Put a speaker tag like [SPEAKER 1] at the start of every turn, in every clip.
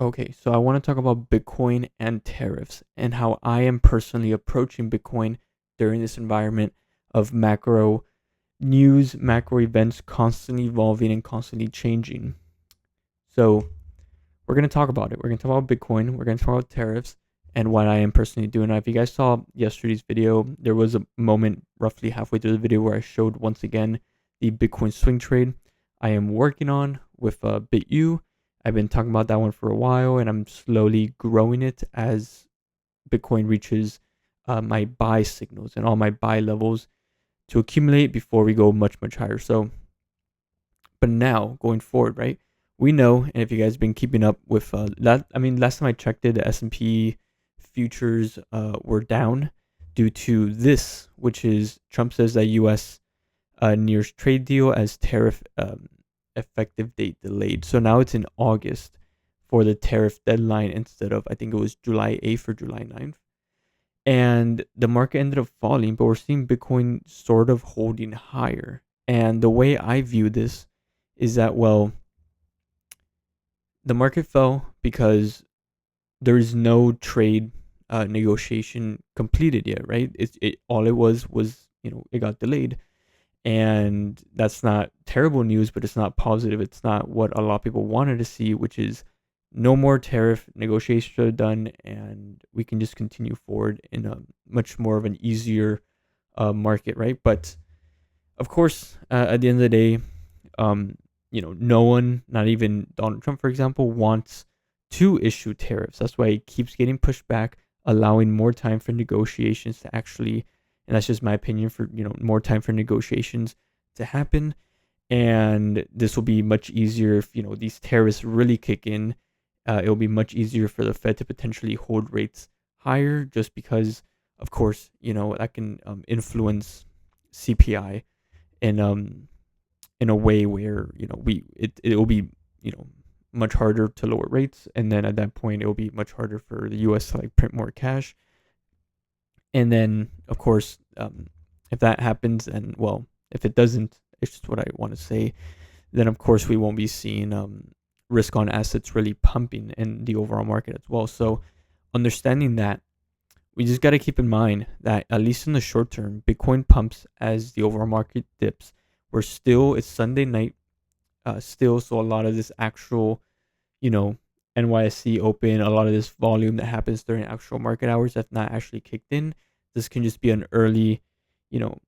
[SPEAKER 1] Okay, so I want to talk about Bitcoin and tariffs and how I am personally approaching Bitcoin during this environment of macro news, macro events constantly evolving and constantly changing. So, we're going to talk about it. We're going to talk about Bitcoin, we're going to talk about tariffs and what I am personally doing. Now, if you guys saw yesterday's video, there was a moment roughly halfway through the video where I showed once again the Bitcoin swing trade I am working on with BitU. I've been talking about that one for a while, and I'm slowly growing it as Bitcoin reaches my buy signals and all my buy levels to accumulate before we go much, much higher. So, but now going forward, right? We know, and if you guys been keeping up with that, I mean, last time I checked it, the S&P futures were down due to this, which is Trump says that U.S. Nears trade deal as tariff effective date delayed. So now it's in August for the tariff deadline instead of, I think it was July 8th or July 9th. And the market ended up falling, but we're seeing Bitcoin sort of holding higher. And the way I view this is that, well, the market fell because there is no trade negotiation completed yet, right? It all it was it got delayed, and that's not terrible news, but it's not positive. It's not what a lot of people wanted to see, which is no more tariff negotiations are done, and we can just continue forward in a much more of an easier market, right? But of course, at the end of the day, no one, not even Donald Trump, for example, wants to issue tariffs. That's why it keeps getting pushed back, allowing more time for negotiations to actually, and that's just my opinion, for more time for negotiations to happen. And this will be much easier if these tariffs really kick in. It'll be much easier for the Fed to potentially hold rates higher, just because, of course, that can influence CPI and in a way where it will be much harder to lower rates, and then at that point it will be much harder for the U.S. to like print more cash. And then of course, if that happens, and well, if it doesn't, it's just what I want to say. Then of course we won't be seeing risk on assets really pumping in the overall market as well. So understanding that, we just got to keep in mind that at least in the short term, Bitcoin pumps as the overall market dips. It's Sunday night still, so a lot of this actual, you know, NYSE open, a lot of this volume that happens during actual market hours that's not actually kicked in. This can just be an early, you know,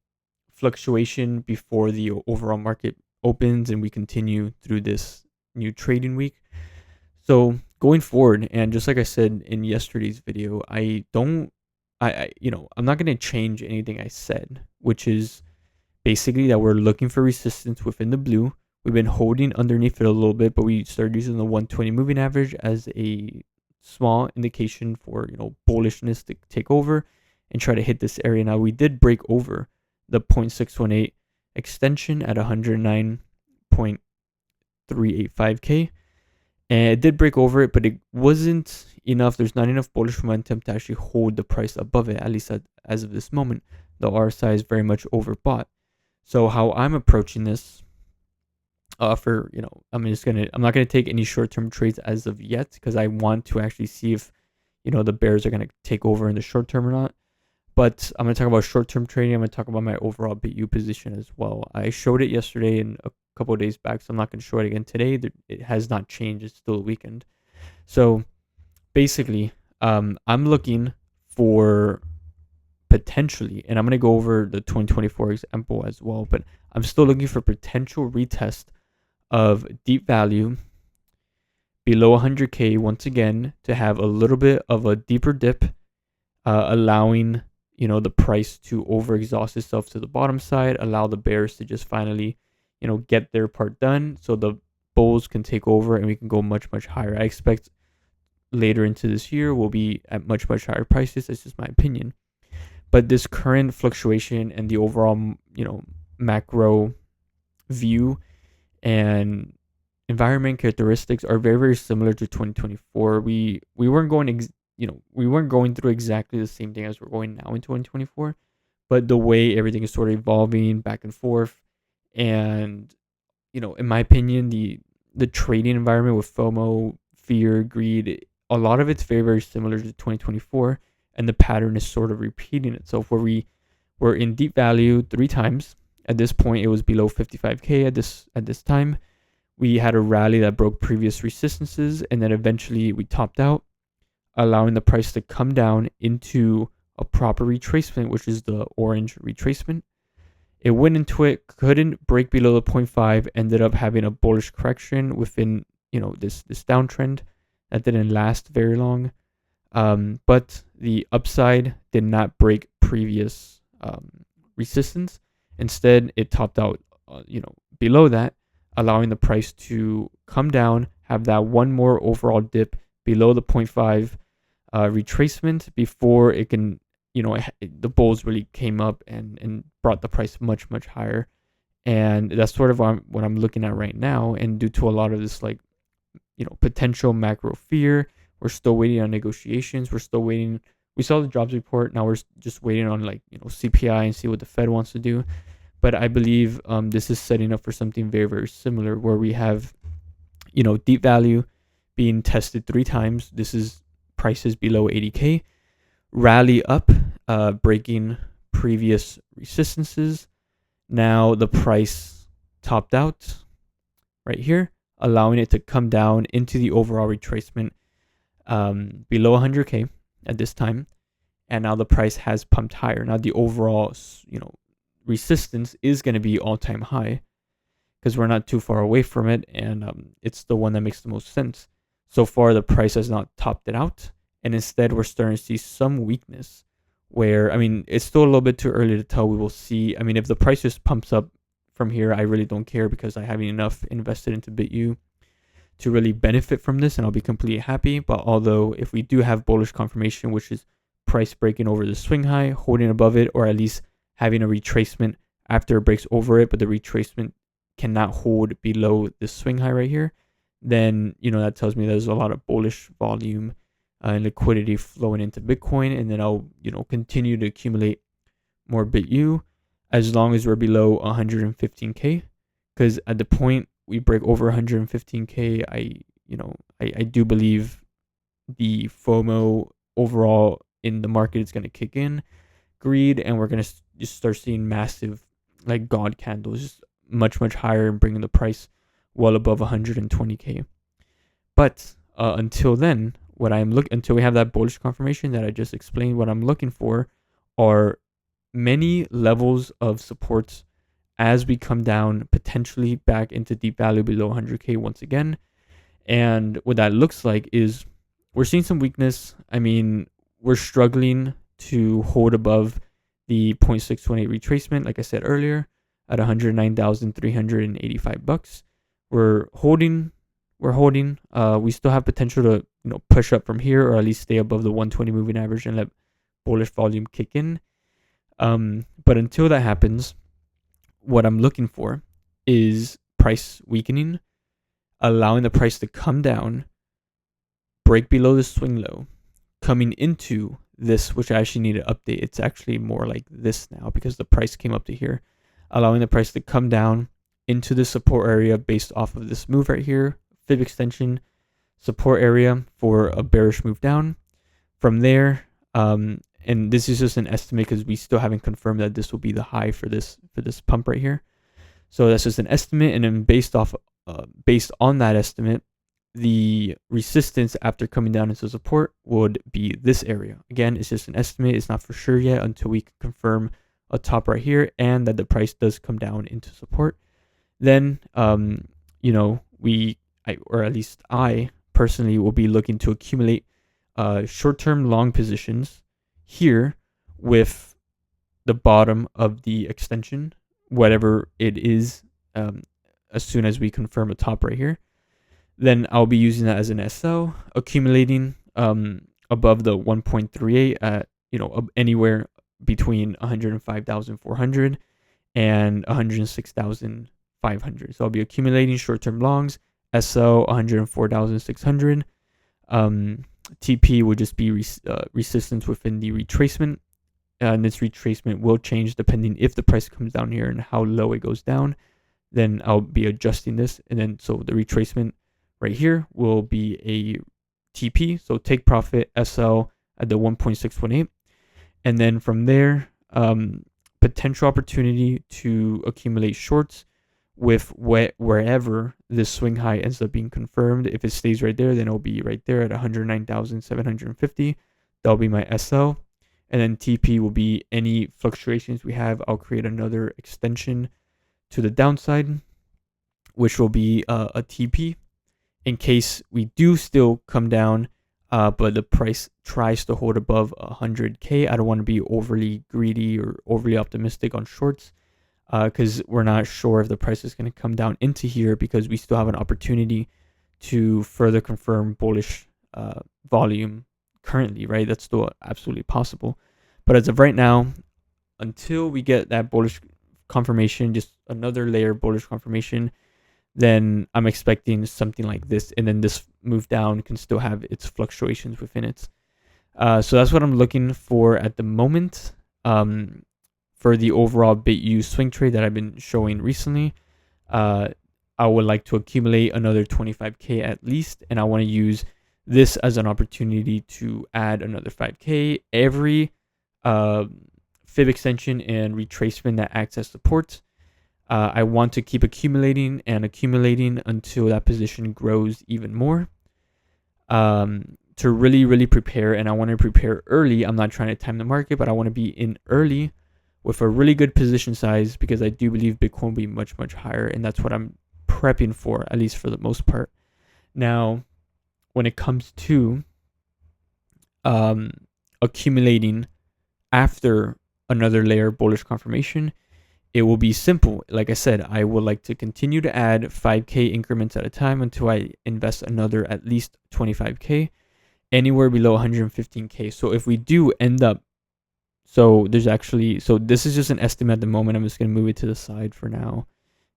[SPEAKER 1] fluctuation before the overall market opens and we continue through this new trading week. So going forward, and just like I said in yesterday's video, I'm not going to change anything I said, which is basically that we're looking for resistance within the blue. We've been holding underneath it a little bit, but we started using the 120 moving average as a small indication for, bullishness to take over and try to hit this area. Now we did break over the 0.618 extension at 109.385K. And it did break over it, but it wasn't enough. There's not enough bullish momentum to actually hold the price above it, at least as of this moment. The RSI is very much overbought. So how I'm approaching this, I'm not gonna take any short-term trades as of yet, because I want to actually see if the bears are gonna take over in the short term or not. But I'm gonna talk about short-term trading. I'm gonna talk about my overall BU position as well. I showed it yesterday and a couple of days back, so I'm not gonna show it again today. It has not changed. It's still a weekend. So basically, I'm looking for potentially, and I'm gonna go over the 2024 example as well, but I'm still looking for potential retest of deep value below 100K once again to have a little bit of a deeper dip, allowing the price to overexhaust itself to the bottom side, allow the bears to just finally get their part done so the bulls can take over and we can go much, much higher. I expect later into this year we'll be at much, much higher prices. That's just my opinion. But this current fluctuation and the overall macro view and environment characteristics are very, very similar to 2024. We weren't going through exactly the same thing as we're going now in 2024, but the way everything is sort of evolving back and forth, and in my opinion, the trading environment with FOMO, fear, greed, a lot of it's very, very similar to 2024. And the pattern is sort of repeating itself where we were in deep value 3 times. At this point, it was below 55K at this time. We had a rally that broke previous resistances, and then eventually we topped out, allowing the price to come down into a proper retracement, which is the orange retracement. It went into it, couldn't break below the 0.5, ended up having a bullish correction within, this downtrend that didn't last very long. But the upside did not break previous resistance. Instead, it topped out, below that, allowing the price to come down, have that one more overall dip below the 0.5 retracement before it can, the bulls really came up and brought the price much, much higher. And that's sort of what I'm looking at right now. And due to a lot of this, potential macro fear, we're still waiting on negotiations. We're still waiting. We saw the jobs report. Now we're just waiting on CPI and see what the Fed wants to do. But I believe this is setting up for something very, very similar where we have, deep value being tested 3 times. This is prices below 80K, rally up, breaking previous resistances. Now the price topped out right here, allowing it to come down into the overall retracement below 100K at this time. And now the price has pumped higher. Now the overall, resistance is going to be all-time high because we're not too far away from it, and it's the one that makes the most sense. So far, the price has not topped it out, and instead we're starting to see some weakness where, it's still a little bit too early to tell. We will see. If the price just pumps up from here, I really don't care because I have enough invested into BitU to really benefit from this, and I'll be completely happy. But although if we do have bullish confirmation, which is price breaking over the swing high, holding above it, or at least having a retracement after it breaks over it, but the retracement cannot hold below the swing high right here, then, that tells me there's a lot of bullish volume and liquidity flowing into Bitcoin. And then I'll, continue to accumulate more BitU as long as we're below 115K. Because at the point we break over 115K, I do believe the FOMO overall in the market is going to kick in, greed, and we're going to just start seeing massive god candles, just much, much higher, and bringing the price well above 120K. But until then, until we have that bullish confirmation that I just explained, what I'm looking for are many levels of supports as we come down potentially back into deep value below 100K once again. And what that looks like is we're seeing some weakness. We're struggling to hold above the 0.618 retracement, like I said earlier, at $109,385. We're holding. We still have potential to push up from here, or at least stay above the 120 moving average and let bullish volume kick in. But until that happens, what I'm looking for is price weakening, allowing the price to come down, break below the swing low, coming into this, which I actually need to update. It's actually more like this now because the price came up to here, allowing the price to come down into the support area based off of this move right here, fib extension support area for a bearish move down. From there, and this is just an estimate because we still haven't confirmed that this will be the high for this pump right here. So that's just an estimate, and then based on that estimate, the resistance after coming down into support would be this area. Again, it's just an estimate. It's not for sure yet until we confirm a top right here and that the price does come down into support. Then, or at least I personally will be looking to accumulate short-term long positions here with the bottom of the extension, whatever it is, as soon as we confirm a top right here. Then I'll be using that as an SL, accumulating above the 1.38 at anywhere between 105,400 and 106,500. So I'll be accumulating short-term longs, SL 104,600. TP would just be resistance within the retracement, and this retracement will change depending if the price comes down here and how low it goes down. Then I'll be adjusting this, and then so the retracement right here will be a TP, so take profit SL at the 1.618. And then from there, potential opportunity to accumulate shorts with wherever this swing high ends up being confirmed. If it stays right there, then it'll be right there at 109,750. That'll be my SL. And then TP will be any fluctuations we have. I'll create another extension to the downside, which will be a TP in case we do still come down, but the price tries to hold above 100K. I don't want to be overly greedy or overly optimistic on shorts, because we're not sure if the price is going to come down into here, because we still have an opportunity to further confirm bullish volume currently, right? That's still absolutely possible. But as of right now, until we get that bullish confirmation, just another layer bullish confirmation, then I'm expecting something like this, and then this move down can still have its fluctuations within it. So that's what I'm looking for at the moment. For the overall BitU swing trade that I've been showing recently, I would like to accumulate another 25K at least, and I want to use this as an opportunity to add another 5K. Every fib extension and retracement that acts as support, I want to keep accumulating and accumulating until that position grows even more. To really prepare, and I want to prepare early. I'm not trying to time the market, but I want to be in early with a really good position size, because I do believe Bitcoin will be much higher, and that's what I'm prepping for, at least for the most part. Now, when it comes to accumulating after another layer bullish confirmation, it will be simple. Like I said, I would like to continue to add 5K increments at a time until I invest another at least 25K, anywhere below 115K. So if we do end up, so this is just an estimate at the moment. I'm just going to move it to the side for now,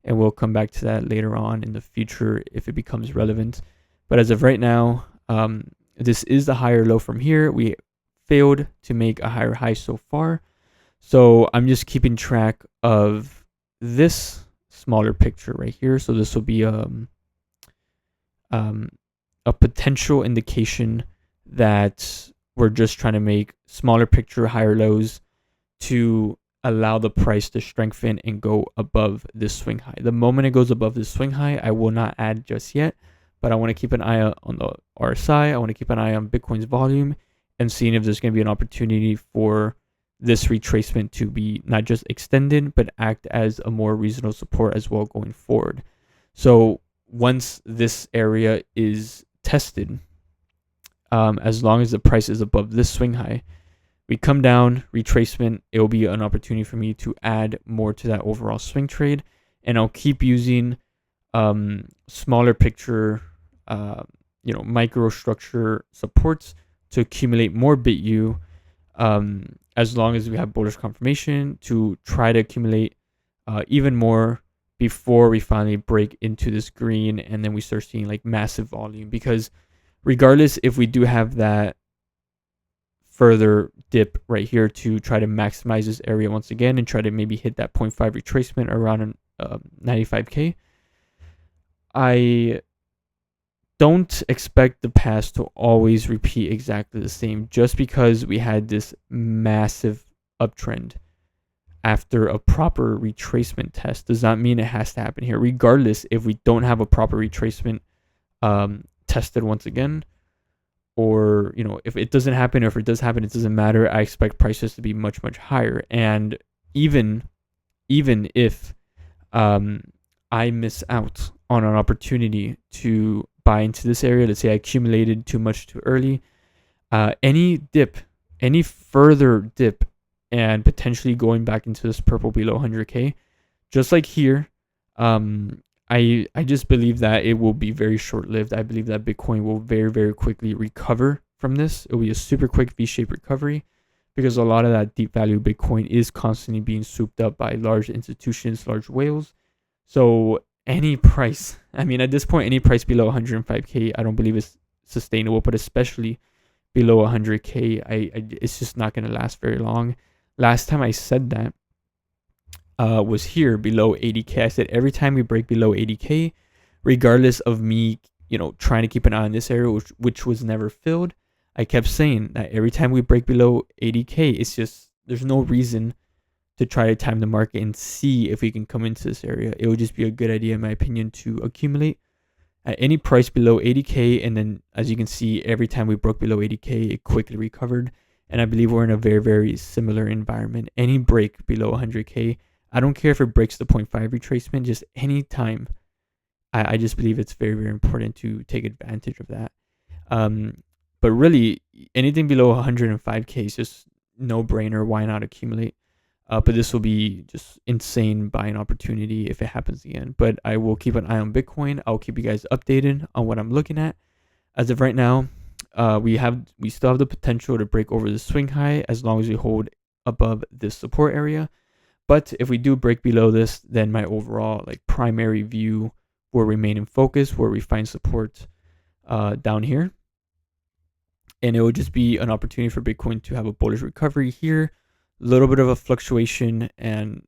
[SPEAKER 1] and we'll come back to that later on in the future if it becomes relevant. But as of right now, this is the higher low from here. We failed to make a higher high so far. So I'm just keeping track of this smaller picture right here. So this will be a potential indication that we're just trying to make smaller picture, higher lows to allow the price to strengthen and go above this swing high. The moment it goes above this swing high, I will not add just yet, but I want to keep an eye on the RSI. I want to keep an eye on Bitcoin's volume and seeing if there's going to be an opportunity for this retracement to be not just extended, but act as a more reasonable support as well going forward. So once this area is tested, as long as the price is above this swing high, we come down, retracement, it will be an opportunity for me to add more to that overall swing trade. And I'll keep using smaller picture, microstructure supports to accumulate more BitU, as long as we have bullish confirmation, to try to accumulate even more before we finally break into this green, and then we start seeing like massive volume. Because regardless, if we do have that further dip right here to try to maximize this area once again and try to maybe hit that 0.5 retracement around 95K, I don't expect the past to always repeat exactly the same. Just because we had this massive uptrend after a proper retracement test does not mean it has to happen here. Regardless, if we don't have a proper retracement tested once again, or if it doesn't happen, or if it does happen, it doesn't matter. I expect prices to be much higher. And even if I miss out on an opportunity to buy into this area, let's say I accumulated too much too early, any further dip and potentially going back into this purple below 100K, just like here, I just believe that it will be very short-lived. I believe that Bitcoin will very quickly recover from this. It will be a super quick V-shaped recovery, because a lot of that deep value Bitcoin is constantly being swooped up by large institutions, large whales. So any price, at this point, any price below 105K, I don't believe is sustainable, but especially below 100K, it's just not going to last very long. Last time I said that was here below 80K. I said every time we break below 80K, regardless of me trying to keep an eye on this area, which was never filled. I kept saying that every time we break below 80K, it's just, there's no reason to try to time the market and see if we can come into this area. It would just be a good idea, in my opinion, to accumulate at any price below 80K. And then, as you can see, every time we broke below 80K, it quickly recovered. And I believe we're in a very, very similar environment. Any break below 100K, I don't care if it breaks the 0.5 retracement, just any time. I just believe it's very, very important to take advantage of that. But really, anything below 105K is just no brainer. Why not accumulate? But this will be just insane buying opportunity if it happens again. But I will keep an eye on Bitcoin. I'll keep you guys updated on what I'm looking at. As of right now, we still have the potential to break over the swing high as long as we hold above this support area. But if we do break below this, then my overall primary view will remain in focus where we find support down here. And it will just be an opportunity for Bitcoin to have a bullish recovery here, a little bit of a fluctuation, and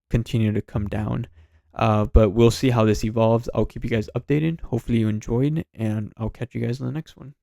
[SPEAKER 1] continue to come down. But we'll see how this evolves. I'll keep you guys updated. Hopefully you enjoyed, and I'll catch you guys in the next one.